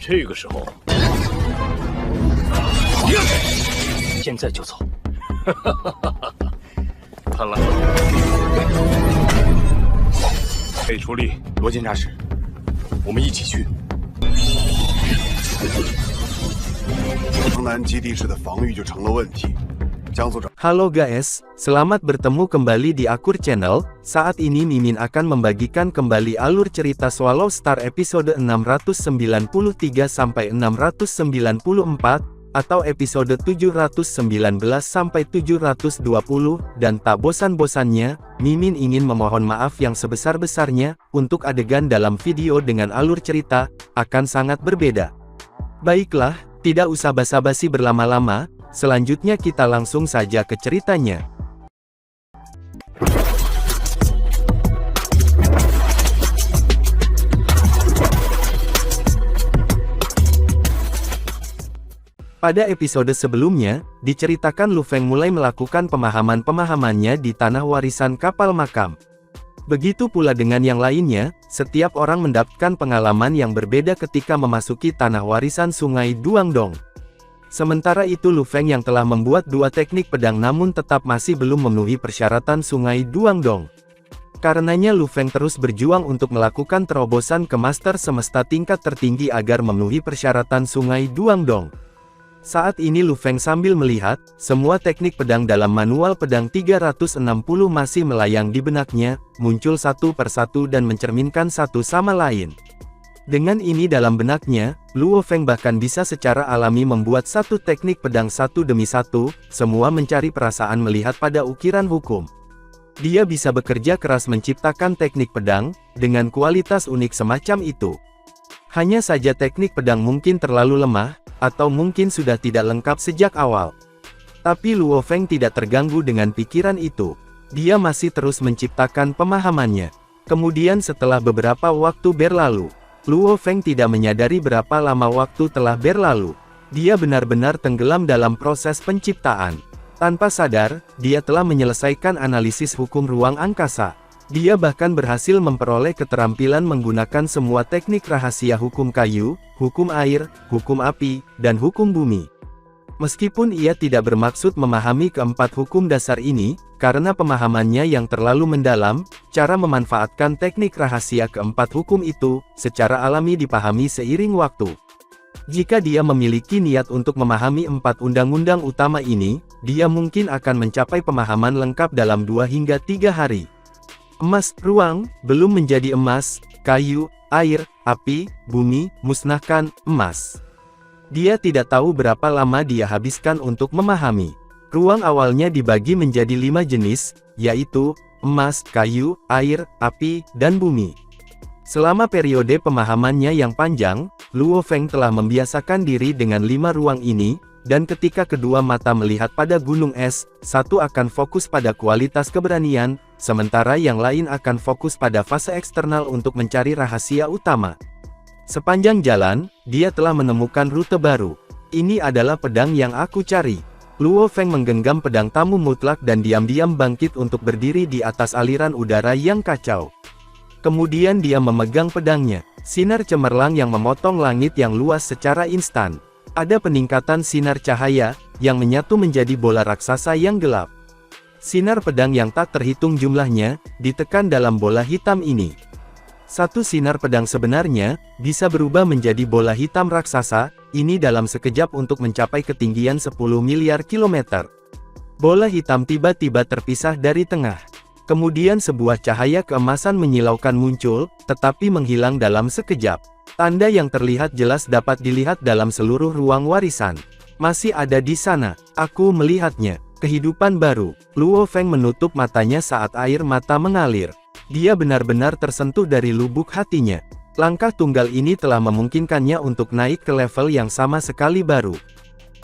这个时候，现在就走。看来，贝出力，罗监察使，我们一起去。城南基地市的防御就成了问题。江组长。 Halo guys, selamat bertemu kembali di Akur Channel. Saat ini Mimin akan membagikan kembali alur cerita Swallow Star episode 693 sampai 694 atau episode 719 sampai 720 dan tak bosan-bosannya, Mimin ingin memohon maaf yang sebesar-besarnya untuk adegan dalam video dengan alur cerita akan sangat berbeda. Baiklah, tidak usah basa-basi berlama-lama. Selanjutnya kita langsung saja ke ceritanya. Pada episode sebelumnya, diceritakan Lu Feng mulai melakukan pemahaman-pemahamannya di tanah warisan kapal makam. Begitu pula dengan yang lainnya, setiap orang mendapatkan pengalaman yang berbeda ketika memasuki tanah warisan Sungai Duangdong. Sementara itu Lu Feng yang telah membuat dua teknik pedang namun tetap masih belum memenuhi persyaratan Sungai Duangdong. Karenanya Lu Feng terus berjuang untuk melakukan terobosan ke Master Semesta tingkat tertinggi agar memenuhi persyaratan Sungai Duangdong. Saat ini Lu Feng sambil melihat, semua teknik pedang dalam manual pedang 360 masih melayang di benaknya, muncul satu persatu dan mencerminkan satu sama lain. Dengan ini dalam benaknya, Luo Feng bahkan bisa secara alami membuat satu teknik pedang satu demi satu, semua mencari perasaan melihat pada ukiran hukum. Dia bisa bekerja keras menciptakan teknik pedang, dengan kualitas unik semacam itu. Hanya saja teknik pedang mungkin terlalu lemah, atau mungkin sudah tidak lengkap sejak awal. Tapi Luo Feng tidak terganggu dengan pikiran itu. Dia masih terus menciptakan pemahamannya. Kemudian setelah beberapa waktu berlalu, Luo Feng tidak menyadari berapa lama waktu telah berlalu. Dia benar-benar tenggelam dalam proses penciptaan. Tanpa sadar, dia telah menyelesaikan analisis hukum ruang angkasa. Dia bahkan berhasil memperoleh keterampilan menggunakan semua teknik rahasia hukum kayu, hukum air, hukum api, dan hukum bumi. Meskipun ia tidak bermaksud memahami keempat hukum dasar ini, karena pemahamannya yang terlalu mendalam, cara memanfaatkan teknik rahasia keempat hukum itu, secara alami dipahami seiring waktu. Jika dia memiliki niat untuk memahami empat undang-undang utama ini, dia mungkin akan mencapai pemahaman lengkap dalam 2 hingga 3 hari. Emas, ruang, belum menjadi emas, kayu, air, api, bumi, musnahkan, emas. Dia tidak tahu berapa lama dia habiskan untuk memahami. Ruang awalnya dibagi menjadi 5 jenis, yaitu emas, kayu, air, api, dan bumi. Selama periode pemahamannya yang panjang, Luo Feng telah membiasakan diri dengan 5 ruang ini, dan ketika kedua mata melihat pada gunung es, satu akan fokus pada kualitas keberanian, sementara yang lain akan fokus pada fase eksternal untuk mencari rahasia utama. Sepanjang jalan, dia telah menemukan rute baru. Ini adalah pedang yang aku cari. Luo Feng menggenggam pedang tamu mutlak dan diam-diam bangkit untuk berdiri di atas aliran udara yang kacau. Kemudian dia memegang pedangnya. Sinar cemerlang yang memotong langit yang luas secara instan. Ada peningkatan sinar cahaya, yang menyatu menjadi bola raksasa yang gelap. Sinar pedang yang tak terhitung jumlahnya, ditekan dalam bola hitam ini. Satu sinar pedang sebenarnya, bisa berubah menjadi bola hitam raksasa, ini dalam sekejap untuk mencapai ketinggian 10 miliar kilometer. Bola hitam tiba-tiba terpisah dari tengah. Kemudian sebuah cahaya keemasan menyilaukan muncul, tetapi menghilang dalam sekejap. Tanda yang terlihat jelas dapat dilihat dalam seluruh ruang warisan. Masih ada di sana, aku melihatnya. Kehidupan baru. Luo Feng menutup matanya saat air mata mengalir. Dia benar-benar tersentuh dari lubuk hatinya. Langkah tunggal ini telah memungkinkannya untuk naik ke level yang sama sekali baru.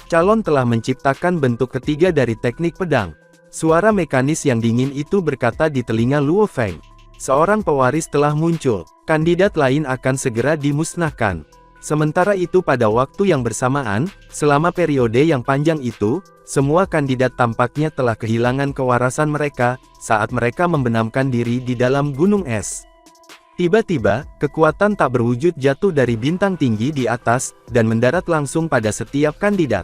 Calon telah menciptakan bentuk ketiga dari teknik pedang. Suara mekanis yang dingin itu berkata di telinga Luo Feng. Seorang pewaris telah muncul. Kandidat lain akan segera dimusnahkan. Sementara itu pada waktu yang bersamaan, selama periode yang panjang itu, semua kandidat tampaknya telah kehilangan kewarasan mereka, saat mereka membenamkan diri di dalam gunung es. Tiba-tiba, kekuatan tak berwujud jatuh dari bintang tinggi di atas, dan mendarat langsung pada setiap kandidat.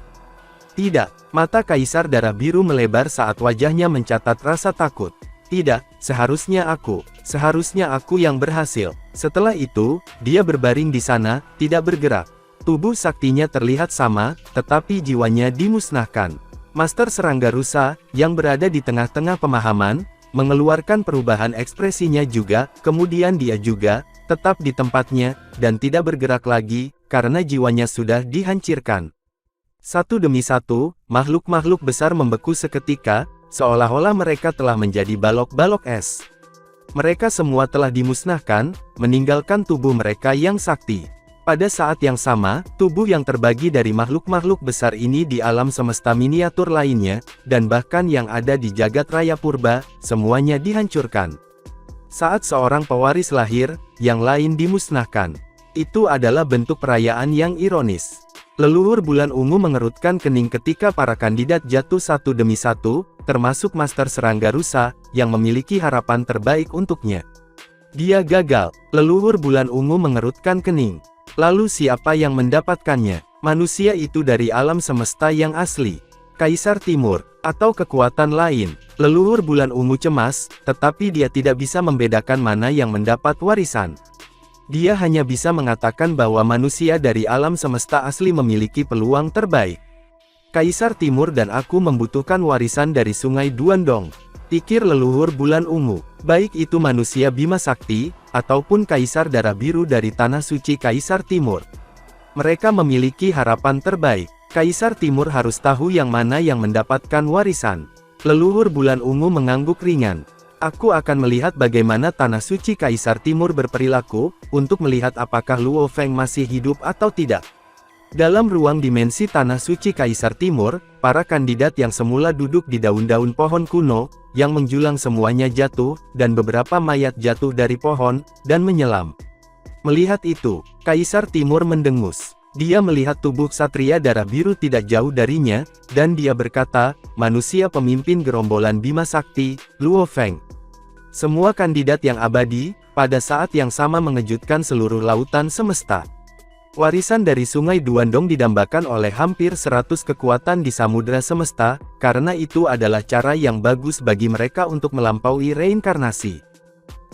Tidak, mata Kaisar Darah Biru melebar saat wajahnya mencatat rasa takut. Tidak, seharusnya aku yang berhasil. Setelah itu, dia berbaring di sana, tidak bergerak. Tubuh saktinya terlihat sama, tetapi jiwanya dimusnahkan. Master Serangga Rusa, yang berada di tengah-tengah pemahaman, mengeluarkan perubahan ekspresinya juga, kemudian dia juga, tetap di tempatnya, dan tidak bergerak lagi, karena jiwanya sudah dihancurkan. Satu demi satu, makhluk-makhluk besar membeku seketika, seolah-olah mereka telah menjadi balok-balok es. Mereka semua telah dimusnahkan, meninggalkan tubuh mereka yang sakti. Pada saat yang sama, tubuh yang terbagi dari makhluk-makhluk besar ini di alam semesta miniatur lainnya, dan bahkan yang ada di jagat raya purba, semuanya dihancurkan. Saat seorang pewaris lahir, yang lain dimusnahkan. Itu adalah bentuk perayaan yang ironis. Leluhur bulan ungu mengerutkan kening ketika para kandidat jatuh satu demi satu, termasuk Master Serangga Rusa, yang memiliki harapan terbaik untuknya. Dia gagal. Leluhur bulan ungu mengerutkan kening. Lalu siapa yang mendapatkannya? Manusia itu dari alam semesta yang asli. Kaisar Timur, atau kekuatan lain. Leluhur bulan ungu cemas, tetapi dia tidak bisa membedakan mana yang mendapat warisan. Dia hanya bisa mengatakan bahwa manusia dari alam semesta asli memiliki peluang terbaik. Kaisar Timur dan aku membutuhkan warisan dari Sungai Duandong. Pikir leluhur bulan ungu, baik itu manusia Bima Sakti, ataupun Kaisar Darah Biru dari Tanah Suci Kaisar Timur. Mereka memiliki harapan terbaik. Kaisar Timur harus tahu yang mana yang mendapatkan warisan. Leluhur bulan ungu mengangguk ringan. Aku akan melihat bagaimana Tanah Suci Kaisar Timur berperilaku, untuk melihat apakah Luo Feng masih hidup atau tidak. Dalam ruang dimensi Tanah Suci Kaisar Timur, para kandidat yang semula duduk di daun-daun pohon kuno, yang menjulang semuanya jatuh, dan beberapa mayat jatuh dari pohon, dan menyelam. Melihat itu, Kaisar Timur mendengus. Dia melihat tubuh Satria Darah Biru tidak jauh darinya, dan dia berkata, manusia pemimpin gerombolan Bima Sakti, Luo Feng. Semua kandidat yang abadi, pada saat yang sama mengejutkan seluruh lautan semesta. Warisan dari Sungai Duandong didambakan oleh hampir 100 kekuatan di samudera semesta, karena itu adalah cara yang bagus bagi mereka untuk melampaui reinkarnasi.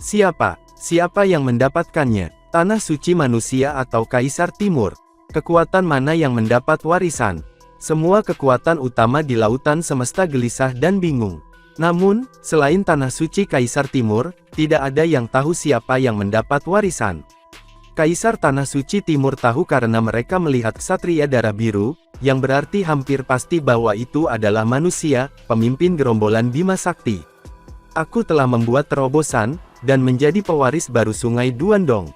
Siapa yang mendapatkannya? Tanah Suci Manusia atau Kaisar Timur? Kekuatan mana yang mendapat warisan? Semua kekuatan utama di lautan semesta gelisah dan bingung. Namun, selain Tanah Suci Kaisar Timur, tidak ada yang tahu siapa yang mendapat warisan. Kaisar Tanah Suci Timur tahu karena mereka melihat Ksatria Darah Biru, yang berarti hampir pasti bahwa itu adalah manusia, pemimpin gerombolan Bima Sakti. Aku telah membuat terobosan, dan menjadi pewaris baru Sungai Duandong.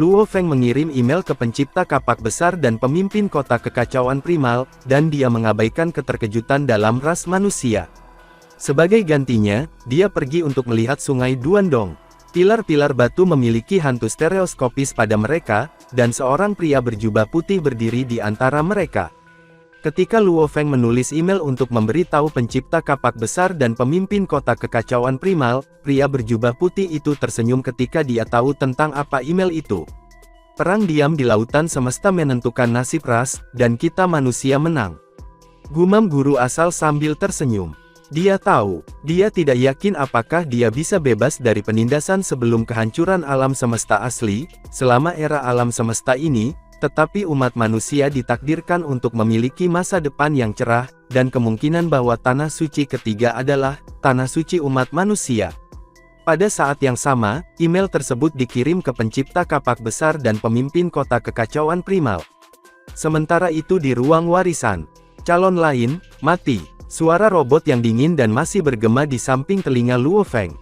Luo Feng mengirim email ke pencipta kapak besar dan pemimpin kota kekacauan primal, dan dia mengabaikan keterkejutan dalam ras manusia. Sebagai gantinya, dia pergi untuk melihat Sungai Duandong. Pilar-pilar batu memiliki hantu stereoskopis pada mereka, dan seorang pria berjubah putih berdiri di antara mereka. Ketika Luo Feng menulis email untuk memberitahu pencipta kapak besar dan pemimpin kota kekacauan primal, pria berjubah putih itu tersenyum ketika dia tahu tentang apa email itu. Perang diam di lautan semesta menentukan nasib ras, dan kita manusia menang. Gumam guru asal sambil tersenyum. Dia tahu, dia tidak yakin apakah dia bisa bebas dari penindasan sebelum kehancuran alam semesta asli, selama era alam semesta ini, tetapi umat manusia ditakdirkan untuk memiliki masa depan yang cerah, dan kemungkinan bahwa Tanah Suci ketiga adalah Tanah Suci umat manusia. Pada saat yang sama, email tersebut dikirim ke pencipta kapak besar dan pemimpin kota kekacauan primal. Sementara itu di ruang warisan, calon lain, mati. Suara robot yang dingin dan masih bergema di samping telinga Luo Feng.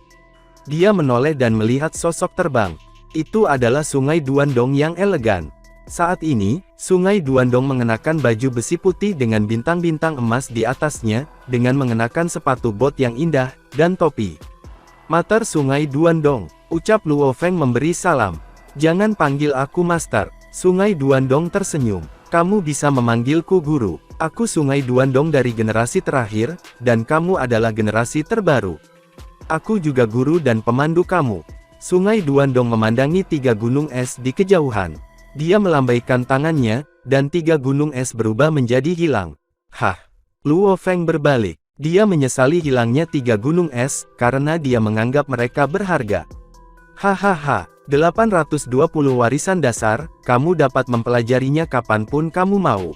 Dia menoleh dan melihat sosok terbang. Itu adalah Sungai Duandong yang elegan. Saat ini, Sungai Duandong mengenakan baju besi putih dengan bintang-bintang emas di atasnya, dengan mengenakan sepatu bot yang indah, dan topi. Mater Sungai Duandong, ucap Luo Feng memberi salam. Jangan panggil aku Master. Sungai Duandong tersenyum. Kamu bisa memanggilku Guru. Aku Sungai Duandong dari generasi terakhir, dan kamu adalah generasi terbaru. Aku juga guru dan pemandu kamu. Sungai Duandong memandangi 3 gunung es di kejauhan. Dia melambaikan tangannya, dan 3 gunung es berubah menjadi hilang. Hah! Luo Feng berbalik. Dia menyesali hilangnya 3 gunung es, karena dia menganggap mereka berharga. Hahaha, 820 warisan dasar, kamu dapat mempelajarinya kapanpun kamu mau.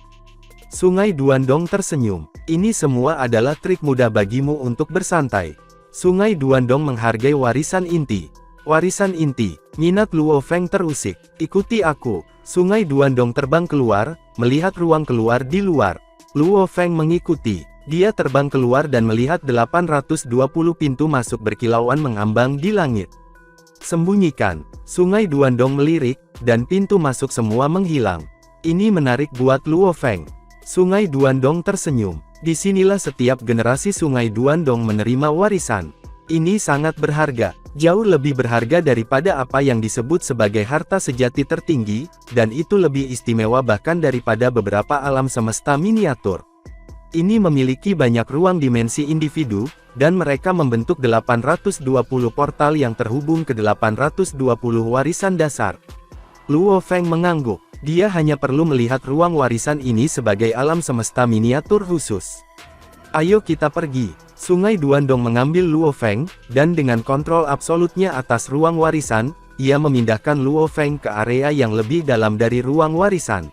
Sungai Duandong tersenyum. Ini semua adalah trik mudah bagimu untuk bersantai. Sungai Duandong menghargai warisan inti. Warisan inti, minat Luo Feng terusik. Ikuti aku. Sungai Duandong terbang keluar, melihat ruang keluar di luar. Luo Feng mengikuti. Dia terbang keluar dan melihat 820 pintu masuk berkilauan mengambang di langit. Sembunyikan. Sungai Duandong melirik, dan pintu masuk semua menghilang. Ini menarik buat Luo Feng. Sungai Duandong tersenyum. Disinilah setiap generasi Sungai Duandong menerima warisan. Ini sangat berharga, jauh lebih berharga daripada apa yang disebut sebagai harta sejati tertinggi, dan itu lebih istimewa bahkan daripada beberapa alam semesta miniatur. Ini memiliki banyak ruang dimensi individu, dan mereka membentuk 820 portal yang terhubung ke 820 warisan dasar. Luo Feng mengangguk. Dia hanya perlu melihat ruang warisan ini sebagai alam semesta miniatur khusus. Ayo kita pergi. Sungai Duandong mengambil Luo Feng, dan dengan kontrol absolutnya atas ruang warisan, ia memindahkan Luo Feng ke area yang lebih dalam dari ruang warisan.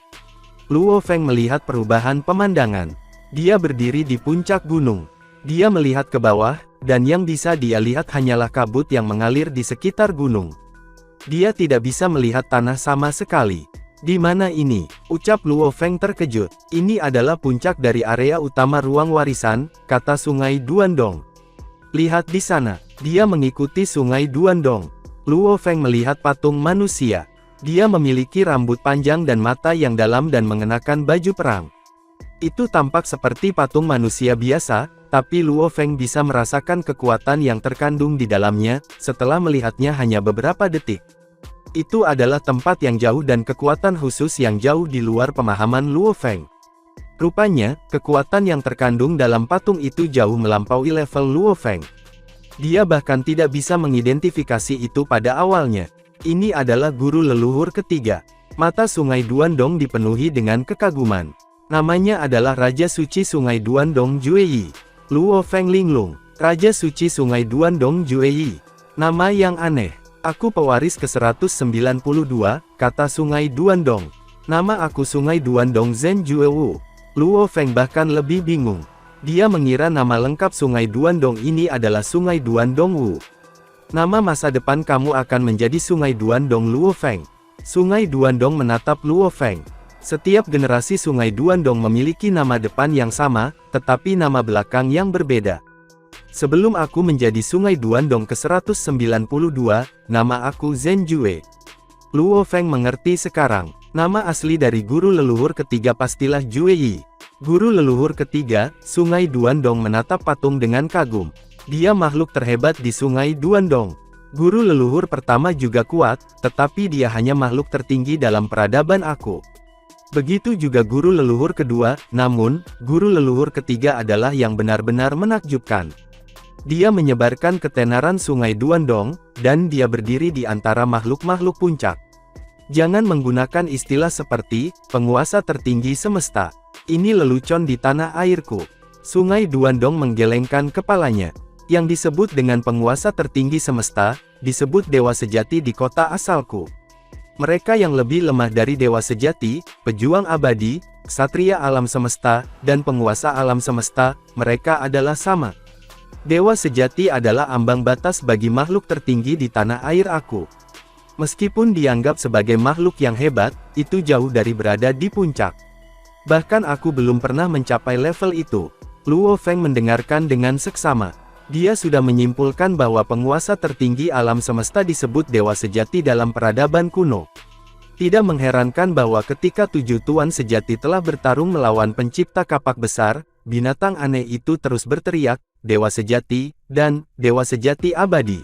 Luo Feng melihat perubahan pemandangan. Dia berdiri di puncak gunung. Dia melihat ke bawah, dan yang bisa dia lihat hanyalah kabut yang mengalir di sekitar gunung. Dia tidak bisa melihat tanah sama sekali. Di mana ini? Ucap Luo Feng terkejut. Ini adalah puncak dari area utama ruang warisan, kata Sungai Duandong. Lihat di sana. Dia mengikuti Sungai Duandong. Luo Feng melihat patung manusia. Dia memiliki rambut panjang dan mata yang dalam dan mengenakan baju perang. Itu tampak seperti patung manusia biasa, tapi Luo Feng bisa merasakan kekuatan yang terkandung di dalamnya, setelah melihatnya hanya beberapa detik. Itu adalah tempat yang jauh dan kekuatan khusus yang jauh di luar pemahaman Luo Feng. Rupanya, kekuatan yang terkandung dalam patung itu jauh melampaui level Luo Feng. Dia bahkan tidak bisa mengidentifikasi itu pada awalnya. Ini adalah guru leluhur ketiga. Mata Sungai Duandong dipenuhi dengan kekaguman. Namanya adalah Raja Suci Sungai Duandong Jueyi. Luo Feng linglung. Raja Suci Sungai Duandong Jueyi. Nama yang aneh. Aku pewaris ke-192, kata Sungai Duandong. Nama aku Sungai Duandong Zhen Juewu. Luo Feng bahkan lebih bingung. Dia mengira nama lengkap Sungai Duandong ini adalah Sungai Duandong Wu. Nama masa depan kamu akan menjadi Sungai Duandong Luo Feng. Sungai Duandong menatap Luo Feng. Setiap generasi Sungai Duandong memiliki nama depan yang sama, tetapi nama belakang yang berbeda. Sebelum aku menjadi Sungai Duandong ke-192, nama aku Zhen Jue. Luo Feng mengerti sekarang. Nama asli dari guru leluhur ketiga pastilah Jueyi. Guru leluhur ketiga, Sungai Duandong menatap patung dengan kagum. Dia makhluk terhebat di Sungai Duandong. Guru leluhur pertama juga kuat, tetapi dia hanya makhluk tertinggi dalam peradaban aku. Begitu juga guru leluhur kedua, namun, guru leluhur ketiga adalah yang benar-benar menakjubkan. Dia menyebarkan ketenaran Sungai Duandong, dan dia berdiri di antara makhluk-makhluk puncak. Jangan menggunakan istilah seperti, penguasa tertinggi semesta. Ini lelucon di tanah airku. Sungai Duandong menggelengkan kepalanya. Yang disebut dengan penguasa tertinggi semesta, disebut dewa sejati di kota asalku. Mereka yang lebih lemah dari dewa sejati, pejuang abadi, ksatria alam semesta, dan penguasa alam semesta, mereka adalah sama. Dewa sejati adalah ambang batas bagi makhluk tertinggi di tanah air aku. Meskipun dianggap sebagai makhluk yang hebat, itu jauh dari berada di puncak. Bahkan aku belum pernah mencapai level itu. Luo Feng mendengarkan dengan seksama. Dia sudah menyimpulkan bahwa penguasa tertinggi alam semesta disebut dewa sejati dalam peradaban kuno. Tidak mengherankan bahwa ketika 7 tuan sejati telah bertarung melawan pencipta kapak besar, binatang aneh itu terus berteriak, dewa sejati, dan dewa sejati abadi.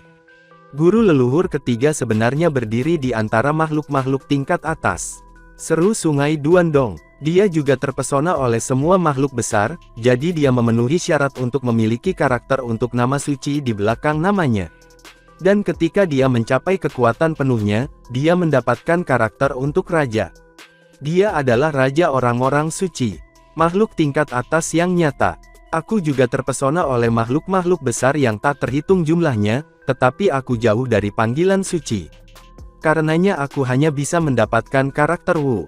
Guru leluhur ketiga sebenarnya berdiri di antara makhluk-makhluk tingkat atas. Seru Sungai Duandong. Dia juga terpesona oleh semua makhluk besar, jadi dia memenuhi syarat untuk memiliki karakter untuk nama suci di belakang namanya. Dan ketika dia mencapai kekuatan penuhnya, dia mendapatkan karakter untuk raja. Dia adalah raja orang-orang suci, makhluk tingkat atas yang nyata. Aku juga terpesona oleh makhluk-makhluk besar yang tak terhitung jumlahnya, tetapi aku jauh dari panggilan suci. Karenanya aku hanya bisa mendapatkan karakter Wu.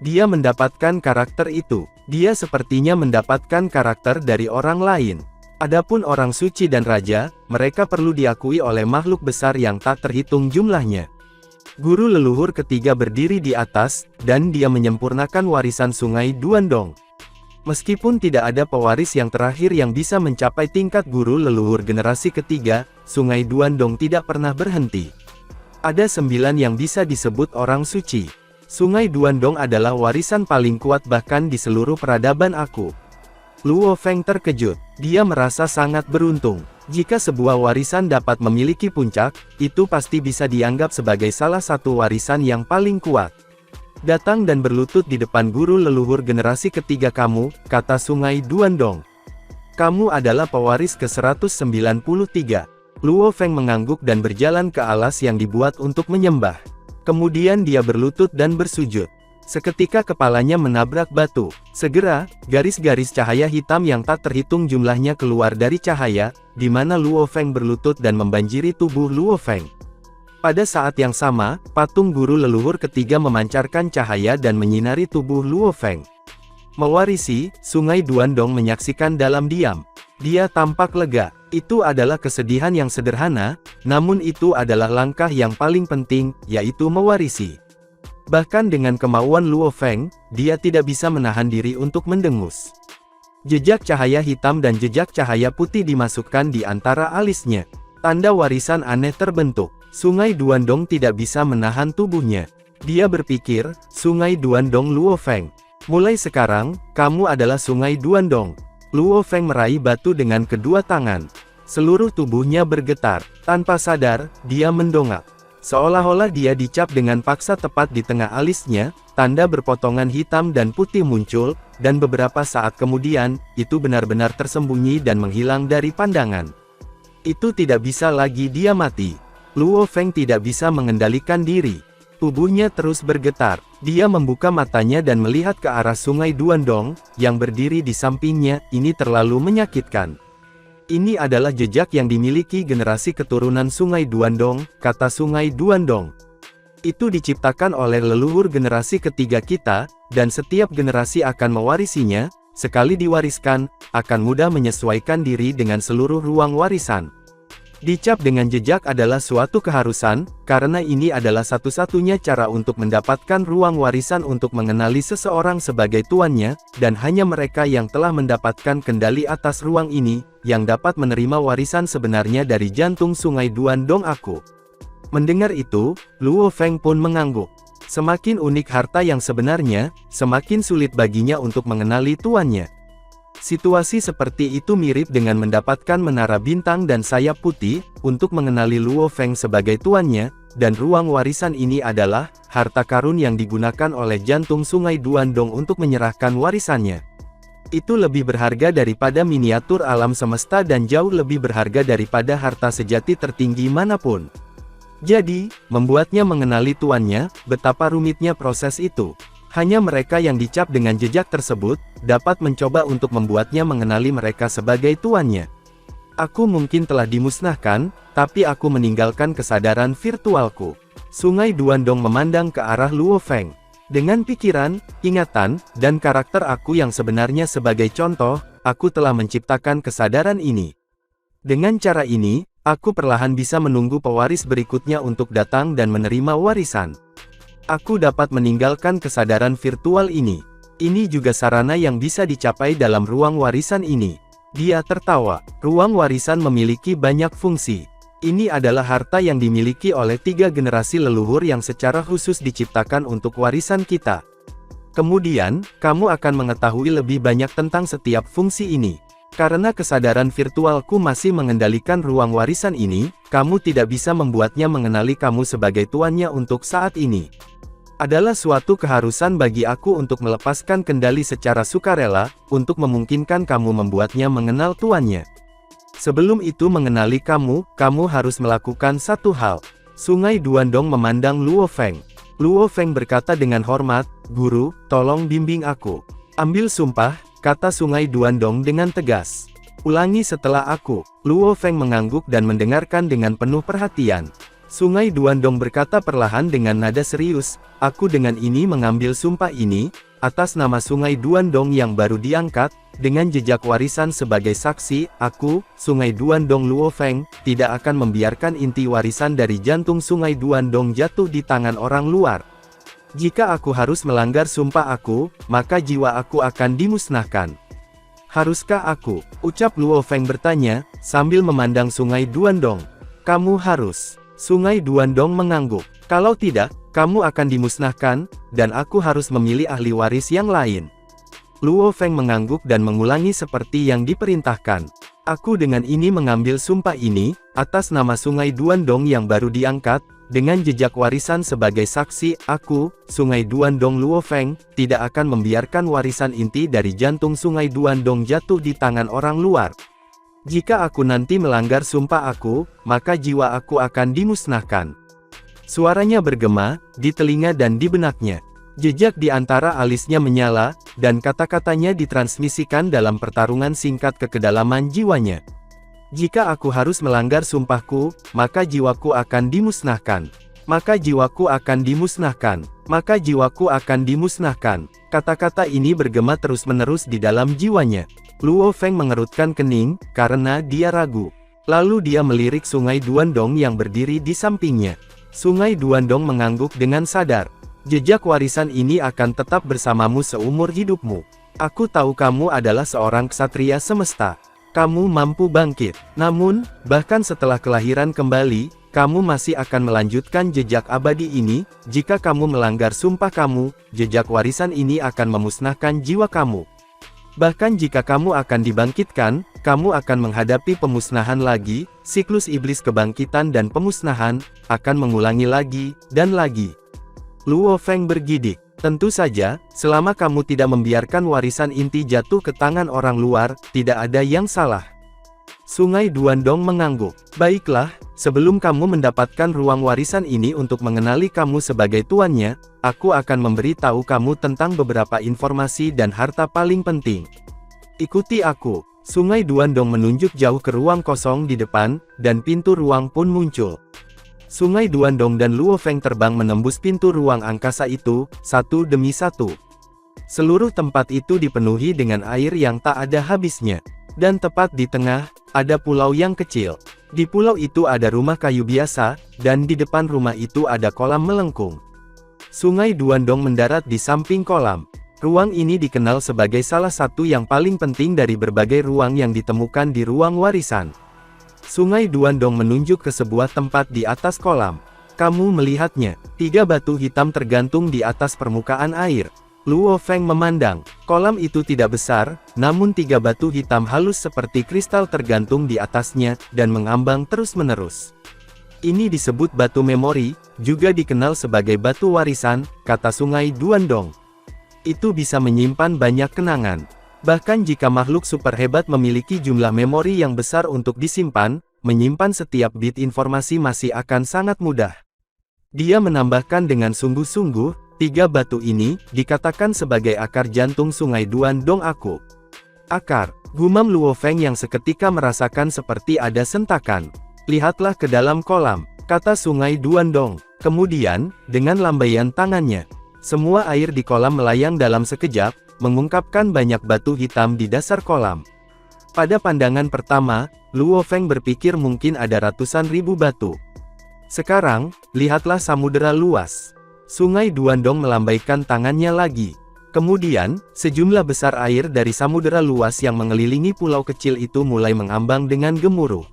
Dia mendapatkan karakter itu. Dia sepertinya mendapatkan karakter dari orang lain. Adapun orang suci dan raja, mereka perlu diakui oleh makhluk besar yang tak terhitung jumlahnya. Guru leluhur ketiga berdiri di atas, dan dia menyempurnakan warisan Sungai Duandong. Meskipun tidak ada pewaris yang terakhir yang bisa mencapai tingkat guru leluhur generasi ketiga, Sungai Duandong tidak pernah berhenti. Ada 9 yang bisa disebut orang suci. Sungai Duandong adalah warisan paling kuat bahkan di seluruh peradaban aku. Luo Feng terkejut. Dia merasa sangat beruntung. Jika sebuah warisan dapat memiliki puncak, itu pasti bisa dianggap sebagai salah satu warisan yang paling kuat. Datang dan berlutut di depan guru leluhur generasi ketiga kamu, kata Sungai Duandong. Kamu adalah pewaris ke-193. Luo Feng mengangguk dan berjalan ke alas yang dibuat untuk menyembah. Kemudian dia berlutut dan bersujud. Seketika kepalanya menabrak batu. Segera, garis-garis cahaya hitam yang tak terhitung jumlahnya keluar dari cahaya, di mana Luo Feng berlutut dan membanjiri tubuh Luo Feng. Pada saat yang sama, patung guru leluhur ketiga memancarkan cahaya dan menyinari tubuh Luo Feng. Mewarisi, Sungai Duandong menyaksikan dalam diam. Dia tampak lega. Itu adalah kesedihan yang sederhana, namun itu adalah langkah yang paling penting, yaitu mewarisi. Bahkan dengan kemauan Luo Feng, dia tidak bisa menahan diri untuk mendengus. Jejak cahaya hitam dan jejak cahaya putih dimasukkan di antara alisnya. Tanda warisan aneh terbentuk. Sungai Duandong tidak bisa menahan tubuhnya. Dia berpikir, Sungai Duandong Luo Feng. Mulai sekarang, kamu adalah Sungai Duandong. Luo Feng meraih batu dengan kedua tangan. Seluruh tubuhnya bergetar. Tanpa sadar, dia mendongak. Seolah-olah dia dicap dengan paksa tepat di tengah alisnya, tanda berpotongan hitam dan putih muncul, dan beberapa saat kemudian, itu benar-benar tersembunyi dan menghilang dari pandangan. Itu tidak bisa lagi dia mati. Luo Feng tidak bisa mengendalikan diri. Tubuhnya terus bergetar. Dia membuka matanya dan melihat ke arah Sungai Duandong, yang berdiri di sampingnya. Ini terlalu menyakitkan. Ini adalah jejak yang dimiliki generasi keturunan Sungai Duandong, kata Sungai Duandong. Itu diciptakan oleh leluhur generasi ketiga kita, dan setiap generasi akan mewarisinya. Sekali diwariskan, akan mudah menyesuaikan diri dengan seluruh ruang warisan. Dicap dengan jejak adalah suatu keharusan, karena ini adalah satu-satunya cara untuk mendapatkan ruang warisan untuk mengenali seseorang sebagai tuannya, dan hanya mereka yang telah mendapatkan kendali atas ruang ini, yang dapat menerima warisan sebenarnya dari jantung Sungai Duandong aku. Mendengar itu, Luo Feng pun mengangguk. Semakin unik harta yang sebenarnya, semakin sulit baginya untuk mengenali tuannya. Situasi seperti itu mirip dengan mendapatkan menara bintang dan sayap putih, untuk mengenali Luo Feng sebagai tuannya, dan ruang warisan ini adalah harta karun yang digunakan oleh jantung Sungai Duandong untuk menyerahkan warisannya. Itu lebih berharga daripada miniatur alam semesta dan jauh lebih berharga daripada harta sejati tertinggi manapun. Jadi, membuatnya mengenali tuannya, betapa rumitnya proses itu. Hanya mereka yang dicap dengan jejak tersebut, dapat mencoba untuk membuatnya mengenali mereka sebagai tuannya. Aku mungkin telah dimusnahkan, tapi aku meninggalkan kesadaran virtualku. Sungai Duandong memandang ke arah Luo Feng. Dengan pikiran, ingatan, dan karakter aku yang sebenarnya sebagai contoh, aku telah menciptakan kesadaran ini. Dengan cara ini, aku perlahan bisa menunggu pewaris berikutnya untuk datang dan menerima warisan. Aku dapat meninggalkan kesadaran virtual ini. Ini juga sarana yang bisa dicapai dalam ruang warisan ini. Dia tertawa. Ruang warisan memiliki banyak fungsi. Ini adalah harta yang dimiliki oleh 3 generasi leluhur yang secara khusus diciptakan untuk warisan kita. Kemudian, kamu akan mengetahui lebih banyak tentang setiap fungsi ini. Karena kesadaran virtualku masih mengendalikan ruang warisan ini, kamu tidak bisa membuatnya mengenali kamu sebagai tuannya untuk saat ini. Adalah suatu keharusan bagi aku untuk melepaskan kendali secara sukarela, untuk memungkinkan kamu membuatnya mengenal tuannya. Sebelum itu mengenali kamu, kamu harus melakukan satu hal. Sungai Duandong memandang Luo Feng. Luo Feng berkata dengan hormat, "Guru, tolong bimbing aku." "Ambil sumpah," kata Sungai Duandong dengan tegas. "Ulangi setelah aku." Luo Feng mengangguk dan mendengarkan dengan penuh perhatian. Sungai Duandong berkata perlahan dengan nada serius, "Aku dengan ini mengambil sumpah ini, atas nama Sungai Duandong yang baru diangkat, dengan jejak warisan sebagai saksi, aku, Sungai Duandong Luo Feng, tidak akan membiarkan inti warisan dari jantung Sungai Duandong jatuh di tangan orang luar. Jika aku harus melanggar sumpah aku, maka jiwa aku akan dimusnahkan." "Haruskah aku?" ucap Luo Feng bertanya, sambil memandang Sungai Duandong. "Kamu harus." Sungai Duandong mengangguk. "Kalau tidak, kamu akan dimusnahkan, dan aku harus memilih ahli waris yang lain." Luo Feng mengangguk dan mengulangi seperti yang diperintahkan. "Aku dengan ini mengambil sumpah ini, atas nama Sungai Duandong yang baru diangkat, dengan jejak warisan sebagai saksi, aku, Sungai Duandong Luo Feng, tidak akan membiarkan warisan inti dari jantung Sungai Duandong jatuh di tangan orang luar. Jika aku nanti melanggar sumpah aku, maka jiwa aku akan dimusnahkan." Suaranya bergema, di telinga dan di benaknya. Jejak di antara alisnya menyala, dan kata-katanya ditransmisikan dalam pertarungan singkat ke kedalaman jiwanya. "Jika aku harus melanggar sumpahku, maka jiwaku akan dimusnahkan. Maka jiwaku akan dimusnahkan. Maka jiwaku akan dimusnahkan." Kata-kata ini bergema terus-menerus di dalam jiwanya. Luo Feng mengerutkan kening, karena dia ragu. Lalu dia melirik Sungai Duandong yang berdiri di sampingnya. Sungai Duandong mengangguk dengan sadar. "Jejak warisan ini akan tetap bersamamu seumur hidupmu. Aku tahu kamu adalah seorang ksatria semesta. Kamu mampu bangkit. Namun, bahkan setelah kelahiran kembali, kamu masih akan melanjutkan jejak abadi ini. Jika kamu melanggar sumpah kamu, jejak warisan ini akan memusnahkan jiwa kamu. Bahkan jika kamu akan dibangkitkan, kamu akan menghadapi pemusnahan lagi. Siklus iblis kebangkitan dan pemusnahan akan mengulangi lagi dan lagi." Luo Feng bergidik. "Tentu saja, selama kamu tidak membiarkan warisan inti jatuh ke tangan orang luar, tidak ada yang salah." Sungai Duandong mengangguk. "Baiklah, sebelum kamu mendapatkan ruang warisan ini untuk mengenali kamu sebagai tuannya, aku akan memberitahu kamu tentang beberapa informasi dan harta paling penting. Ikuti aku." Sungai Duandong menunjuk jauh ke ruang kosong di depan, dan pintu ruang pun muncul. Sungai Duandong dan Luo Feng terbang menembus pintu ruang angkasa itu, satu demi satu. Seluruh tempat itu dipenuhi dengan air yang tak ada habisnya. Dan tepat di tengah, ada pulau yang kecil. Di pulau itu ada rumah kayu biasa, dan di depan rumah itu ada kolam melengkung. Sungai Duandong mendarat di samping kolam. Ruang ini dikenal sebagai salah satu yang paling penting dari berbagai ruang yang ditemukan di ruang warisan. Sungai Duandong menunjuk ke sebuah tempat di atas kolam. "Kamu melihatnya, 3 batu hitam tergantung di atas permukaan air." Luo Feng memandang. Kolam itu tidak besar, namun 3 batu hitam halus seperti kristal tergantung di atasnya, dan mengambang terus-menerus. "Ini disebut batu memori, juga dikenal sebagai batu warisan," kata Sungai Duandong. "Itu bisa menyimpan banyak kenangan. Bahkan jika makhluk super hebat memiliki jumlah memori yang besar untuk disimpan, menyimpan setiap bit informasi masih akan sangat mudah." Dia menambahkan dengan sungguh-sungguh, 3 batu ini, dikatakan sebagai akar jantung Sungai Duandong aku. "Akar," gumam Luo Feng yang seketika merasakan seperti ada sentakan. "Lihatlah ke dalam kolam," kata Sungai Duandong. Kemudian, dengan lambaian tangannya, semua air di kolam melayang dalam sekejap, mengungkapkan banyak batu hitam di dasar kolam. Pada pandangan pertama, Luo Feng berpikir mungkin ada ratusan ribu batu. "Sekarang, lihatlah samudera luas." Sungai Duandong melambaikan tangannya lagi. Kemudian, sejumlah besar air dari samudera luas yang mengelilingi pulau kecil itu mulai mengambang dengan gemuruh.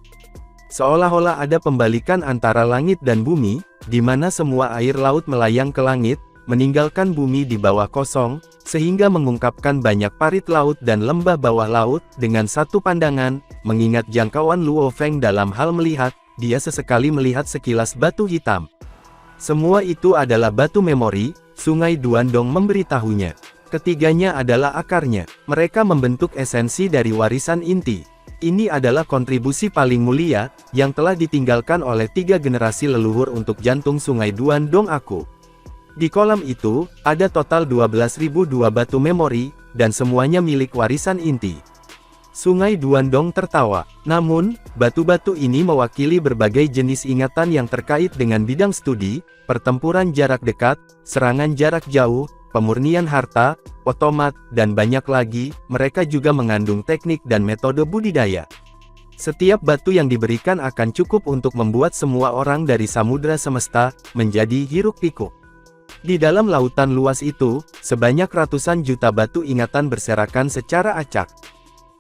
Seolah-olah ada pembalikan antara langit dan bumi, di mana semua air laut melayang ke langit, meninggalkan bumi di bawah kosong, sehingga mengungkapkan banyak parit laut dan lembah bawah laut. Dengan satu pandangan, mengingat jangkauan Luo Feng dalam hal melihat, dia sesekali melihat sekilas batu hitam. Semua itu adalah batu memori, Sungai Duandong memberitahunya. Ketiganya adalah akarnya. Mereka membentuk esensi dari warisan inti. Ini adalah kontribusi paling mulia, yang telah ditinggalkan oleh 3 generasi leluhur untuk jantung Sungai Duandong aku. Di kolam itu, ada total 12.002 batu memori, dan semuanya milik warisan inti. Sungai Duandong tertawa. Namun, batu-batu ini mewakili berbagai jenis ingatan yang terkait dengan bidang studi, pertempuran jarak dekat, serangan jarak jauh, pemurnian harta, otomat, dan banyak lagi. Mereka juga mengandung teknik dan metode budidaya. Setiap batu yang diberikan akan cukup untuk membuat semua orang dari samudra semesta menjadi hiruk-pikuk. Di dalam lautan luas itu, sebanyak ratusan juta batu ingatan berserakan secara acak.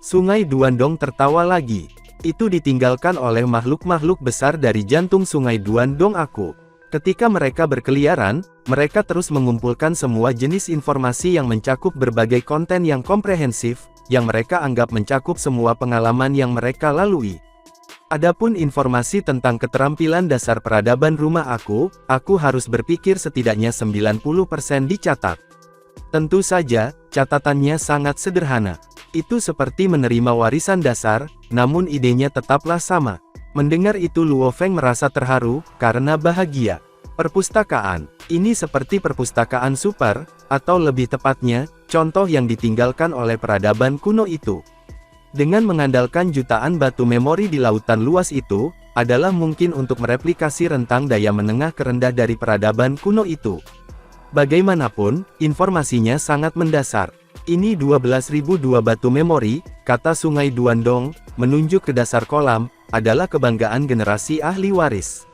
Sungai Duandong tertawa lagi. Itu ditinggalkan oleh makhluk-makhluk besar dari jantung Sungai Duandong aku. Ketika mereka berkeliaran, mereka terus mengumpulkan semua jenis informasi yang mencakup berbagai konten yang komprehensif, yang mereka anggap mencakup semua pengalaman yang mereka lalui. Adapun informasi tentang keterampilan dasar peradaban rumah aku harus berpikir setidaknya 90% dicatat. Tentu saja, catatannya sangat sederhana. Itu seperti menerima warisan dasar, namun idenya tetaplah sama. Mendengar itu Luo Feng merasa terharu, karena bahagia. Perpustakaan. Ini seperti perpustakaan super, atau lebih tepatnya, contoh yang ditinggalkan oleh peradaban kuno itu. Dengan mengandalkan jutaan batu memori di lautan luas itu, adalah mungkin untuk mereplikasi rentang daya menengah ke rendah dari peradaban kuno itu. Bagaimanapun, informasinya sangat mendasar. Ini 12.002 batu memori, kata Sungai Duandong, menunjuk ke dasar kolam, adalah kebanggaan generasi ahli waris.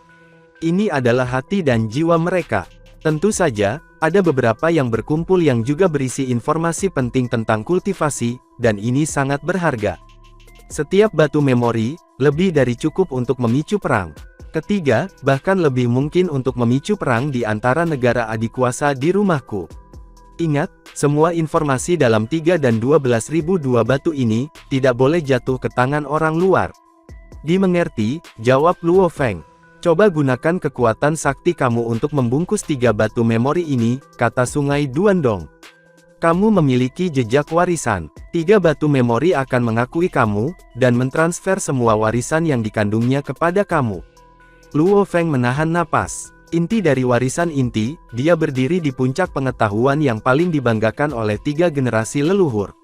Ini adalah hati dan jiwa mereka. Tentu saja, ada beberapa yang berkumpul yang juga berisi informasi penting tentang kultivasi, dan ini sangat berharga. Setiap batu memori, lebih dari cukup untuk memicu perang. Ketiga, bahkan lebih mungkin untuk memicu perang di antara negara adikuasa di rumahku. Ingat, semua informasi dalam 3 dan 12.002 batu ini, tidak boleh jatuh ke tangan orang luar. Dimengerti, jawab Luo Feng. Coba gunakan kekuatan sakti kamu untuk membungkus 3 batu memori ini, kata Sungai Duandong. Kamu memiliki jejak warisan. 3 batu memori akan mengakui kamu, dan mentransfer semua warisan yang dikandungnya kepada kamu. Luo Feng menahan napas. Inti dari warisan inti, dia berdiri di puncak pengetahuan yang paling dibanggakan oleh 3 generasi leluhur.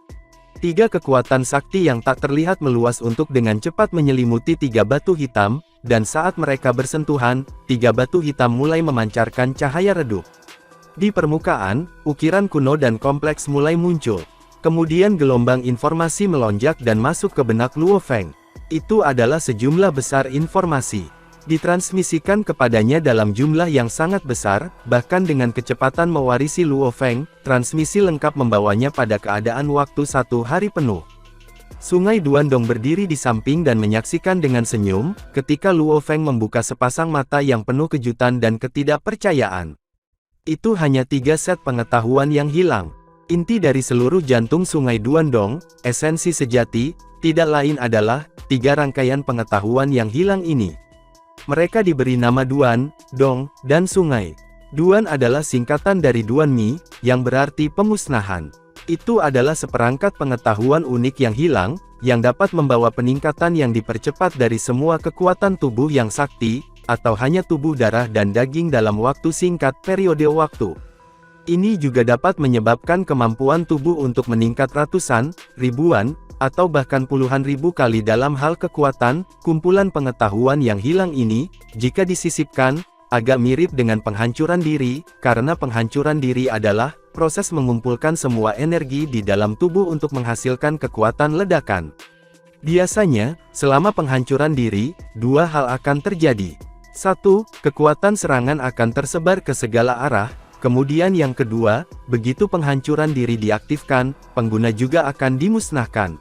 3 kekuatan sakti yang tak terlihat meluas untuk dengan cepat menyelimuti 3 batu hitam, dan saat mereka bersentuhan, 3 batu hitam mulai memancarkan cahaya redup. Di permukaan, ukiran kuno dan kompleks mulai muncul. Kemudian gelombang informasi melonjak dan masuk ke benak Luo Feng. Itu adalah sejumlah besar informasi. Ditransmisikan kepadanya dalam jumlah yang sangat besar, bahkan dengan kecepatan mewarisi Luo Feng, transmisi lengkap membawanya pada keadaan waktu 1 hari penuh. Sungai Duandong berdiri di samping dan menyaksikan dengan senyum, ketika Luo Feng membuka sepasang mata yang penuh kejutan dan ketidakpercayaan. Itu hanya 3 set pengetahuan yang hilang. Inti dari seluruh jantung Sungai Duandong, esensi sejati, tidak lain adalah 3 rangkaian pengetahuan yang hilang ini. Mereka diberi nama Duan, Dong, dan Sungai. Duan adalah singkatan dari Duan Mi, yang berarti pemusnahan. Itu adalah seperangkat pengetahuan unik yang hilang, yang dapat membawa peningkatan yang dipercepat dari semua kekuatan tubuh yang sakti, atau hanya tubuh darah dan daging dalam waktu singkat periode waktu. Ini juga dapat menyebabkan kemampuan tubuh untuk meningkat ratusan, ribuan, atau bahkan puluhan ribu kali dalam hal kekuatan. Kumpulan pengetahuan yang hilang ini, jika disisipkan, agak mirip dengan penghancuran diri, karena penghancuran diri adalah proses mengumpulkan semua energi di dalam tubuh untuk menghasilkan kekuatan ledakan. Biasanya, selama penghancuran diri, 2 hal akan terjadi. 1. Kekuatan serangan akan tersebar ke segala arah. Kemudian yang kedua, begitu penghancuran diri diaktifkan, pengguna juga akan dimusnahkan.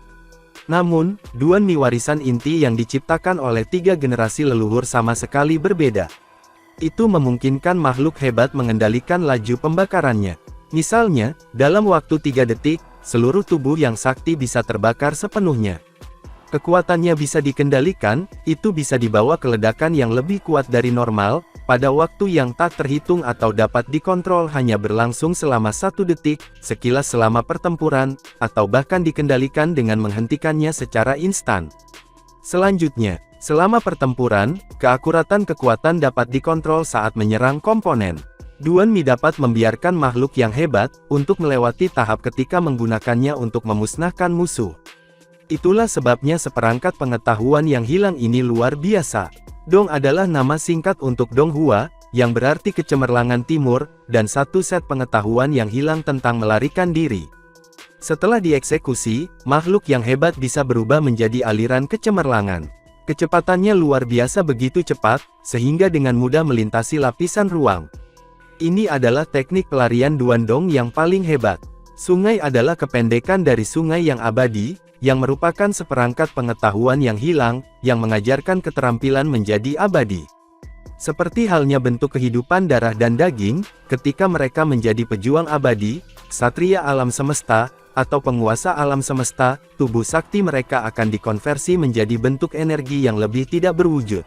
Namun, Duan Mi warisan inti yang diciptakan oleh 3 generasi leluhur sama sekali berbeda. Itu memungkinkan makhluk hebat mengendalikan laju pembakarannya. Misalnya, dalam waktu 3 detik, seluruh tubuh yang sakti bisa terbakar sepenuhnya. Kekuatannya bisa dikendalikan, itu bisa dibawa ke ledakan yang lebih kuat dari normal, pada waktu yang tak terhitung atau dapat dikontrol hanya berlangsung selama 1 detik, sekilas selama pertempuran, atau bahkan dikendalikan dengan menghentikannya secara instan. Selanjutnya, selama pertempuran, keakuratan kekuatan dapat dikontrol saat menyerang komponen. Duan Mi dapat membiarkan makhluk yang hebat untuk melewati tahap ketika menggunakannya untuk memusnahkan musuh. Itulah sebabnya seperangkat pengetahuan yang hilang ini luar biasa. Dong adalah nama singkat untuk Dong Hua, yang berarti kecemerlangan timur, dan satu set pengetahuan yang hilang tentang melarikan diri. Setelah dieksekusi, makhluk yang hebat bisa berubah menjadi aliran kecemerlangan. Kecepatannya luar biasa begitu cepat, sehingga dengan mudah melintasi lapisan ruang. Ini adalah teknik pelarian Duan Dong yang paling hebat. Sungai adalah kependekan dari sungai yang abadi, yang merupakan seperangkat pengetahuan yang hilang, yang mengajarkan keterampilan menjadi abadi. Seperti halnya bentuk kehidupan darah dan daging, ketika mereka menjadi pejuang abadi, ksatria alam semesta, atau penguasa alam semesta, tubuh sakti mereka akan dikonversi menjadi bentuk energi yang lebih tidak berwujud.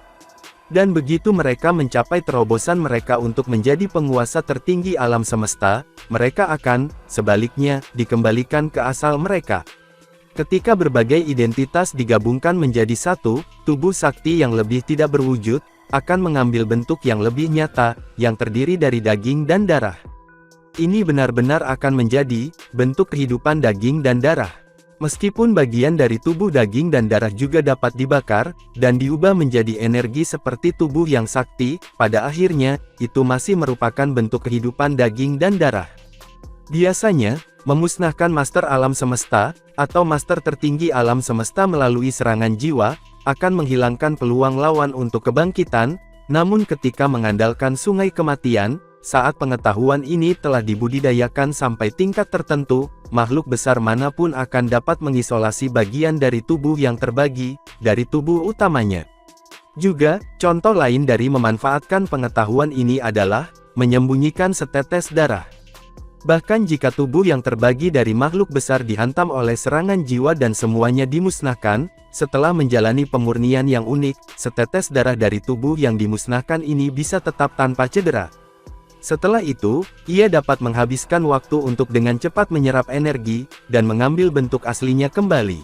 Dan begitu mereka mencapai terobosan mereka untuk menjadi penguasa tertinggi alam semesta, mereka akan, sebaliknya, dikembalikan ke asal mereka. Ketika berbagai identitas digabungkan menjadi satu, tubuh sakti yang lebih tidak berwujud, akan mengambil bentuk yang lebih nyata, yang terdiri dari daging dan darah. Ini benar-benar akan menjadi bentuk kehidupan daging dan darah. Meskipun bagian dari tubuh daging dan darah juga dapat dibakar, dan diubah menjadi energi seperti tubuh yang sakti, pada akhirnya, itu masih merupakan bentuk kehidupan daging dan darah. Biasanya, memusnahkan master alam semesta, atau master tertinggi alam semesta melalui serangan jiwa, akan menghilangkan peluang lawan untuk kebangkitan, namun ketika mengandalkan sungai kematian, saat pengetahuan ini telah dibudidayakan sampai tingkat tertentu, makhluk besar manapun akan dapat mengisolasi bagian dari tubuh yang terbagi, dari tubuh utamanya. Juga, contoh lain dari memanfaatkan pengetahuan ini adalah, menyembunyikan setetes darah. Bahkan jika tubuh yang terbagi dari makhluk besar dihantam oleh serangan jiwa dan semuanya dimusnahkan, setelah menjalani pemurnian yang unik, setetes darah dari tubuh yang dimusnahkan ini bisa tetap tanpa cedera. Setelah itu, ia dapat menghabiskan waktu untuk dengan cepat menyerap energi, dan mengambil bentuk aslinya kembali.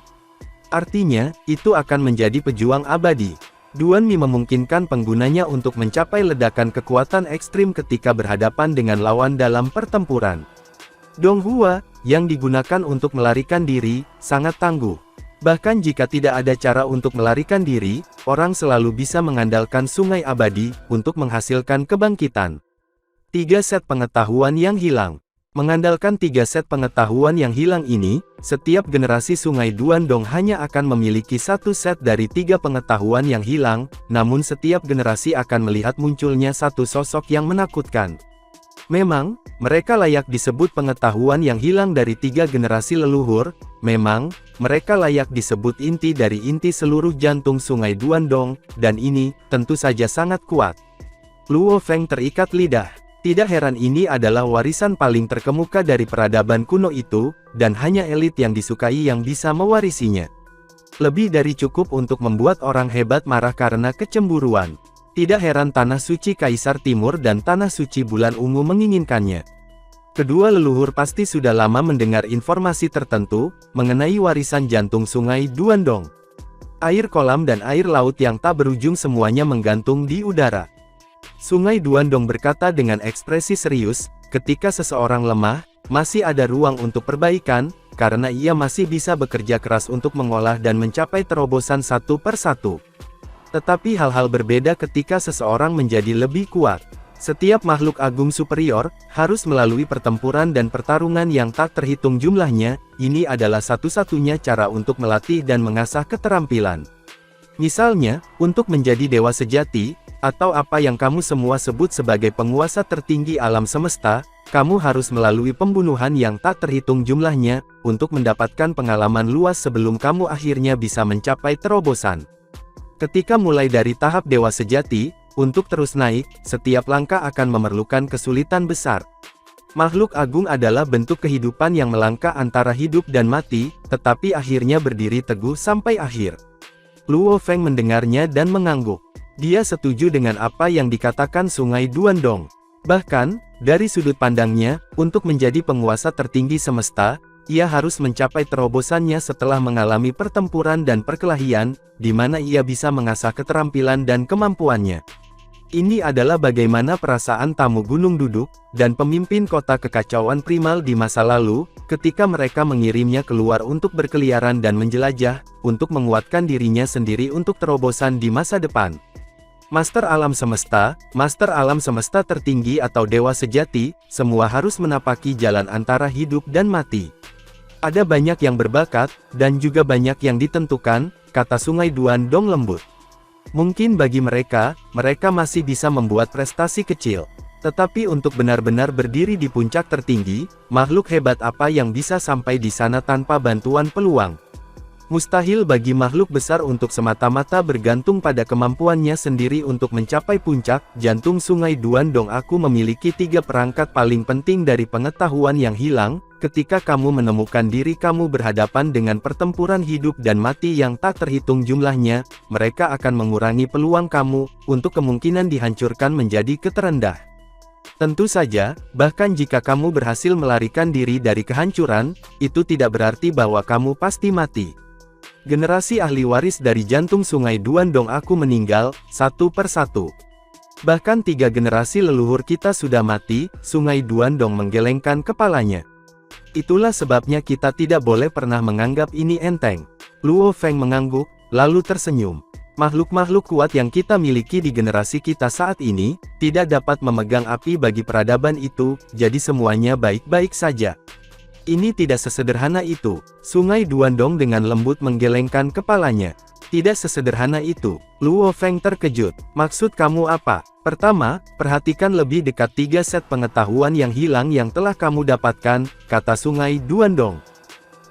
Artinya, itu akan menjadi pejuang abadi. Duan Mi memungkinkan penggunanya untuk mencapai ledakan kekuatan ekstrim ketika berhadapan dengan lawan dalam pertempuran. Dong Hua, yang digunakan untuk melarikan diri, sangat tangguh. Bahkan jika tidak ada cara untuk melarikan diri, orang selalu bisa mengandalkan sungai abadi, untuk menghasilkan kebangkitan. 3 set pengetahuan yang hilang. Mengandalkan 3 set pengetahuan yang hilang ini, setiap generasi sungai Duan Dong hanya akan memiliki 1 set dari 3 pengetahuan yang hilang, namun setiap generasi akan melihat munculnya satu sosok yang menakutkan. Memang, mereka layak disebut pengetahuan yang hilang dari 3 generasi leluhur, memang, mereka layak disebut inti dari inti seluruh jantung sungai Duan Dong, dan ini, tentu saja sangat kuat. Luo Feng terikat lidah. Tidak heran ini adalah warisan paling terkemuka dari peradaban kuno itu, dan hanya elit yang disukai yang bisa mewarisinya. Lebih dari cukup untuk membuat orang hebat marah karena kecemburuan. Tidak heran Tanah Suci Kaisar Timur dan Tanah Suci Bulan Ungu menginginkannya. Kedua leluhur pasti sudah lama mendengar informasi tertentu, mengenai warisan jantung sungai Duan Dong. Air kolam dan air laut yang tak berujung semuanya menggantung di udara. Sungai Duan Dong berkata dengan ekspresi serius, ketika seseorang lemah, masih ada ruang untuk perbaikan, karena ia masih bisa bekerja keras untuk mengolah dan mencapai terobosan satu per satu. Tetapi hal-hal berbeda ketika seseorang menjadi lebih kuat. Setiap makhluk agung superior, harus melalui pertempuran dan pertarungan yang tak terhitung jumlahnya, ini adalah satu-satunya cara untuk melatih dan mengasah keterampilan. Misalnya, untuk menjadi dewa sejati, atau apa yang kamu semua sebut sebagai penguasa tertinggi alam semesta, kamu harus melalui pembunuhan yang tak terhitung jumlahnya, untuk mendapatkan pengalaman luas sebelum kamu akhirnya bisa mencapai terobosan. Ketika mulai dari tahap dewa sejati, untuk terus naik, setiap langkah akan memerlukan kesulitan besar. Makhluk agung adalah bentuk kehidupan yang melangkah antara hidup dan mati, tetapi akhirnya berdiri teguh sampai akhir. Luo Feng mendengarnya dan mengangguk. Dia setuju dengan apa yang dikatakan Sungai Duandong. Bahkan, dari sudut pandangnya, untuk menjadi penguasa tertinggi semesta, ia harus mencapai terobosannya setelah mengalami pertempuran dan perkelahian, di mana ia bisa mengasah keterampilan dan kemampuannya. Ini adalah bagaimana perasaan tamu Gunung Duduk, dan pemimpin kota kekacauan primal di masa lalu, ketika mereka mengirimnya keluar untuk berkeliaran dan menjelajah, untuk menguatkan dirinya sendiri untuk terobosan di masa depan. Master alam semesta tertinggi atau dewa sejati, semua harus menapaki jalan antara hidup dan mati. Ada banyak yang berbakat, dan juga banyak yang ditentukan, kata Sungai Duandong lembut. Mungkin bagi mereka masih bisa membuat prestasi kecil. Tetapi untuk benar-benar berdiri di puncak tertinggi, makhluk hebat apa yang bisa sampai di sana tanpa bantuan peluang? Mustahil bagi makhluk besar untuk semata-mata bergantung pada kemampuannya sendiri untuk mencapai puncak. Jantung Sungai Duandong. Aku memiliki 3 perangkat paling penting dari pengetahuan yang hilang. Ketika kamu menemukan diri kamu berhadapan dengan pertempuran hidup dan mati yang tak terhitung jumlahnya, mereka akan mengurangi peluang kamu untuk kemungkinan dihancurkan menjadi keterendah. Tentu saja, bahkan jika kamu berhasil melarikan diri dari kehancuran, itu tidak berarti bahwa kamu pasti mati. Generasi ahli waris dari jantung Sungai Duandong aku meninggal, satu persatu. Bahkan 3 generasi leluhur kita sudah mati, Sungai Duandong menggelengkan kepalanya. Itulah sebabnya kita tidak boleh pernah menganggap ini enteng. Luo Feng mengangguk, lalu tersenyum. Makhluk-makhluk kuat yang kita miliki di generasi kita saat ini, tidak dapat memegang api bagi peradaban itu, jadi semuanya baik-baik saja. Ini tidak sesederhana itu. Sungai Duandong dengan lembut menggelengkan kepalanya. Tidak sesederhana itu. Luo Feng terkejut. Maksud kamu apa? Pertama, perhatikan lebih dekat 3 set pengetahuan yang hilang yang telah kamu dapatkan, kata Sungai Duandong.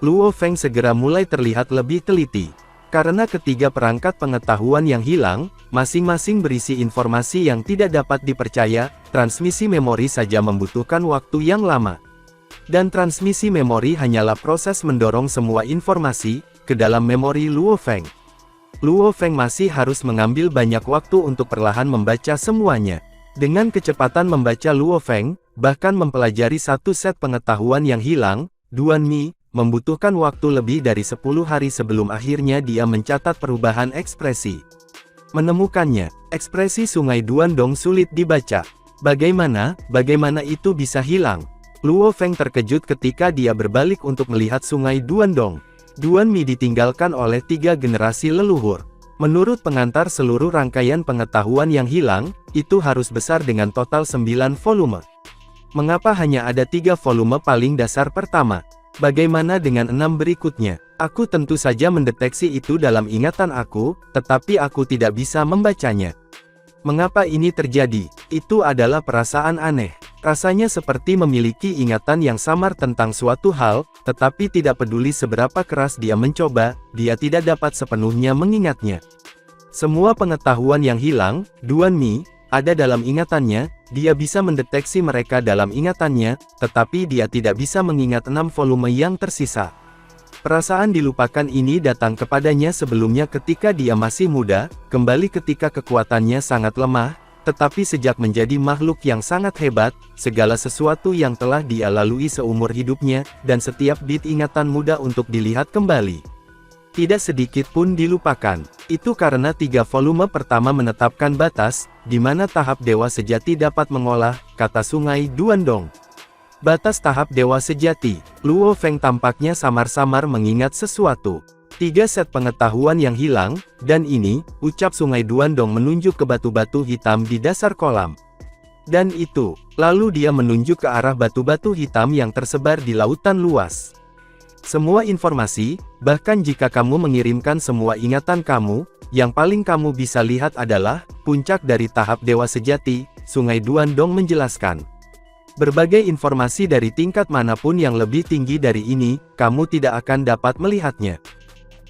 Luo Feng segera mulai terlihat lebih teliti. Karena ketiga perangkat pengetahuan yang hilang, masing-masing berisi informasi yang tidak dapat dipercaya, transmisi memori saja membutuhkan waktu yang lama. Dan transmisi memori hanyalah proses mendorong semua informasi ke dalam memori Luo Feng. Luo Feng masih harus mengambil banyak waktu untuk perlahan membaca semuanya. Dengan kecepatan membaca Luo Feng, bahkan mempelajari 1 set pengetahuan yang hilang, Duan Mi, membutuhkan waktu lebih dari 10 hari sebelum akhirnya dia mencatat perubahan ekspresi. Menemukannya, ekspresi Sungai Duandong sulit dibaca. Bagaimana itu bisa hilang? Luo Feng terkejut ketika dia berbalik untuk melihat Sungai Duandong. Duan Mi ditinggalkan oleh 3 generasi leluhur. Menurut pengantar seluruh rangkaian pengetahuan yang hilang, itu harus besar dengan total 9 volume. Mengapa hanya ada 3 volume paling dasar pertama? Bagaimana dengan 6 berikutnya? Aku tentu saja mendeteksi itu dalam ingatan aku, tetapi aku tidak bisa membacanya. Mengapa ini terjadi? Itu adalah perasaan aneh. Rasanya seperti memiliki ingatan yang samar tentang suatu hal, tetapi tidak peduli seberapa keras dia mencoba, dia tidak dapat sepenuhnya mengingatnya. Semua pengetahuan yang hilang, Duan Mi, ada dalam ingatannya, dia bisa mendeteksi mereka dalam ingatannya, tetapi dia tidak bisa mengingat 6 volume yang tersisa. Perasaan dilupakan ini datang kepadanya sebelumnya ketika dia masih muda, kembali ketika kekuatannya sangat lemah, tetapi sejak menjadi makhluk yang sangat hebat, segala sesuatu yang telah dia lalui seumur hidupnya, dan setiap bit ingatan mudah untuk dilihat kembali. Tidak sedikit pun dilupakan. Itu karena 3 volume pertama menetapkan batas, di mana tahap dewa sejati dapat mengolah, kata Sungai Duandong. Batas tahap dewa sejati. Luo Feng tampaknya samar-samar mengingat sesuatu. 3 set pengetahuan yang hilang, dan ini, ucap Sungai Duandong menunjuk ke batu-batu hitam di dasar kolam. Dan itu, lalu dia menunjuk ke arah batu-batu hitam yang tersebar di lautan luas. Semua informasi, bahkan jika kamu mengirimkan semua ingatan kamu, yang paling kamu bisa lihat adalah, puncak dari tahap dewa sejati, Sungai Duandong menjelaskan. Berbagai informasi dari tingkat manapun yang lebih tinggi dari ini, kamu tidak akan dapat melihatnya.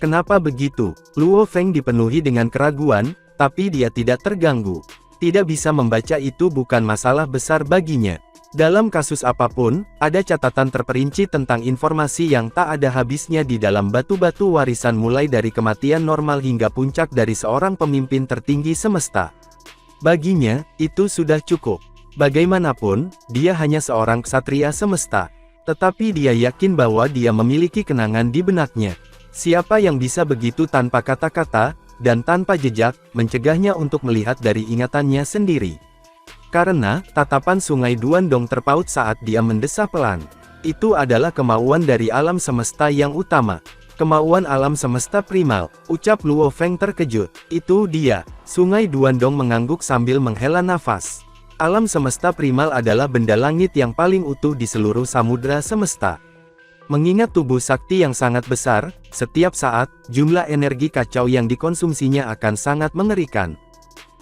Kenapa begitu? Luo Feng dipenuhi dengan keraguan, tapi dia tidak terganggu. Tidak bisa membaca itu bukan masalah besar baginya. Dalam kasus apapun, ada catatan terperinci tentang informasi yang tak ada habisnya di dalam batu-batu warisan mulai dari kematian normal hingga puncak dari seorang pemimpin tertinggi semesta. Baginya, itu sudah cukup. Bagaimanapun, dia hanya seorang ksatria semesta. Tetapi dia yakin bahwa dia memiliki kenangan di benaknya. Siapa yang bisa begitu tanpa kata-kata, dan tanpa jejak, mencegahnya untuk melihat dari ingatannya sendiri? Karena, tatapan Sungai Duandong terpaut saat dia mendesah pelan. Itu adalah kemauan dari alam semesta yang utama. Kemauan alam semesta primal, ucap Luo Feng terkejut. Itu dia. Sungai Duandong mengangguk sambil menghela nafas. Alam semesta primal adalah benda langit yang paling utuh di seluruh samudra semesta. Mengingat tubuh sakti yang sangat besar, setiap saat, jumlah energi kacau yang dikonsumsinya akan sangat mengerikan.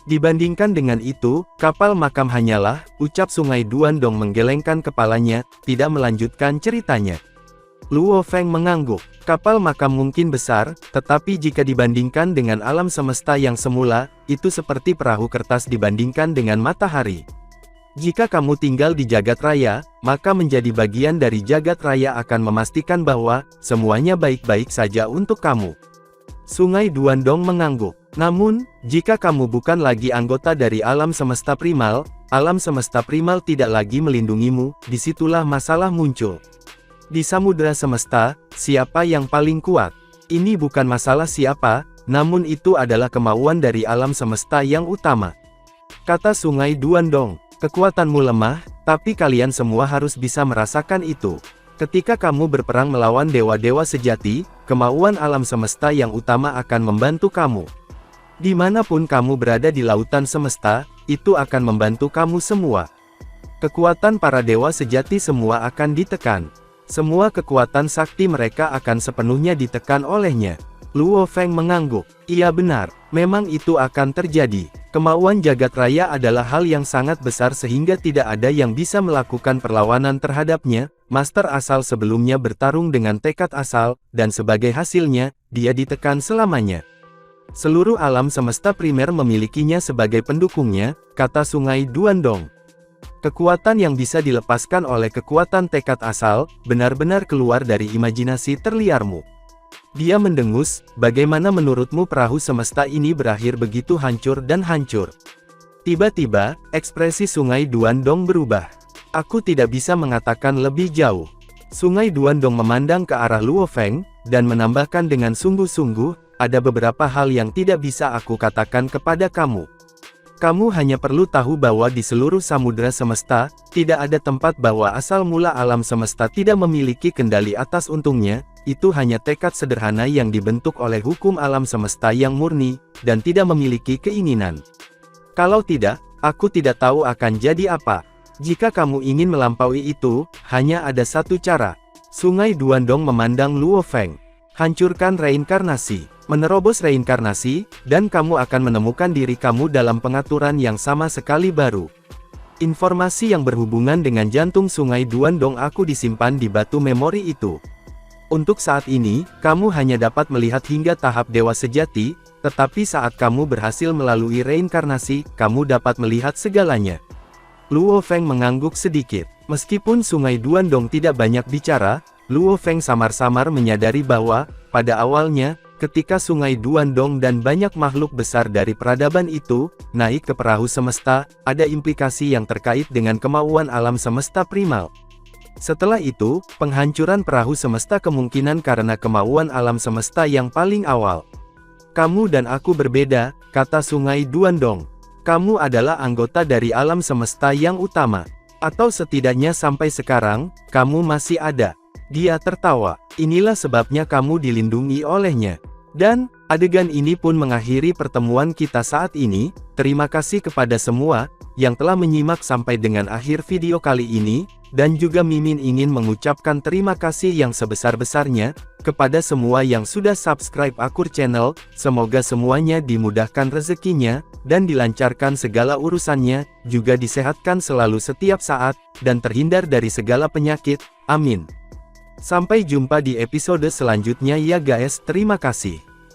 Dibandingkan dengan itu, kapal makam hanyalah, ucap Sungai Duandong menggelengkan kepalanya, tidak melanjutkan ceritanya. Luo Feng mengangguk. Kapal makam mungkin besar, tetapi jika dibandingkan dengan alam semesta yang semula, itu seperti perahu kertas dibandingkan dengan matahari. Jika kamu tinggal di jagat raya, maka menjadi bagian dari jagat raya akan memastikan bahwa semuanya baik-baik saja untuk kamu. Sungai Duandong mengangguk. Namun, jika kamu bukan lagi anggota dari alam semesta primal tidak lagi melindungimu, disitulah masalah muncul. Di samudera semesta, siapa yang paling kuat? Ini bukan masalah siapa, namun itu adalah kemauan dari alam semesta yang utama. Kata Sungai Duandong, kekuatanmu lemah, tapi kalian semua harus bisa merasakan itu. Ketika kamu berperang melawan dewa-dewa sejati, kemauan alam semesta yang utama akan membantu kamu. Dimanapun kamu berada di lautan semesta, itu akan membantu kamu semua. Kekuatan para dewa sejati semua akan ditekan. Semua kekuatan sakti mereka akan sepenuhnya ditekan olehnya. Luo Feng mengangguk. Iya benar, memang itu akan terjadi. Kemauan jagat raya adalah hal yang sangat besar sehingga tidak ada yang bisa melakukan perlawanan terhadapnya. Master asal sebelumnya bertarung dengan tekad asal, dan sebagai hasilnya, dia ditekan selamanya. Seluruh alam semesta primer memilikinya sebagai pendukungnya, kata Sungai Duandong. Kekuatan yang bisa dilepaskan oleh kekuatan tekad asal, benar-benar keluar dari imajinasi terliarmu. Dia mendengus, bagaimana menurutmu perahu semesta ini berakhir begitu hancur dan hancur? Tiba-tiba, ekspresi Sungai Duandong berubah. Aku tidak bisa mengatakan lebih jauh. Sungai Duandong memandang ke arah Luo Feng, dan menambahkan dengan sungguh-sungguh, ada beberapa hal yang tidak bisa aku katakan kepada kamu. Kamu hanya perlu tahu bahwa di seluruh samudera semesta, tidak ada tempat bahwa asal mula alam semesta tidak memiliki kendali atas untungnya, itu hanya tekad sederhana yang dibentuk oleh hukum alam semesta yang murni, dan tidak memiliki keinginan. Kalau tidak, aku tidak tahu akan jadi apa. Jika kamu ingin melampaui itu, hanya ada satu cara. Sungai Duandong memandang Luo Feng. Hancurkan reinkarnasi. Menerobos reinkarnasi, dan kamu akan menemukan diri kamu dalam pengaturan yang sama sekali baru. Informasi yang berhubungan dengan jantung Sungai Duandong aku disimpan di batu memori itu. Untuk saat ini, kamu hanya dapat melihat hingga tahap dewa sejati, tetapi saat kamu berhasil melalui reinkarnasi, kamu dapat melihat segalanya. Luo Feng mengangguk sedikit. Meskipun Sungai Duandong tidak banyak bicara, Luo Feng samar-samar menyadari bahwa, pada awalnya, ketika Sungai Duandong dan banyak makhluk besar dari peradaban itu, naik ke perahu semesta, ada implikasi yang terkait dengan kemauan alam semesta primal. Setelah itu, penghancuran perahu semesta kemungkinan karena kemauan alam semesta yang paling awal. Kamu dan aku berbeda, kata Sungai Duandong. Kamu adalah anggota dari alam semesta yang utama. Atau setidaknya sampai sekarang, kamu masih ada. Dia tertawa. Inilah sebabnya kamu dilindungi olehnya. Dan, adegan ini pun mengakhiri pertemuan kita saat ini. Terima kasih kepada semua, yang telah menyimak sampai dengan akhir video kali ini, dan juga Mimin ingin mengucapkan terima kasih yang sebesar-besarnya, kepada semua yang sudah subscribe Akur Channel, semoga semuanya dimudahkan rezekinya, dan dilancarkan segala urusannya, juga disehatkan selalu setiap saat, dan terhindar dari segala penyakit, amin. Sampai jumpa di episode selanjutnya ya guys, terima kasih.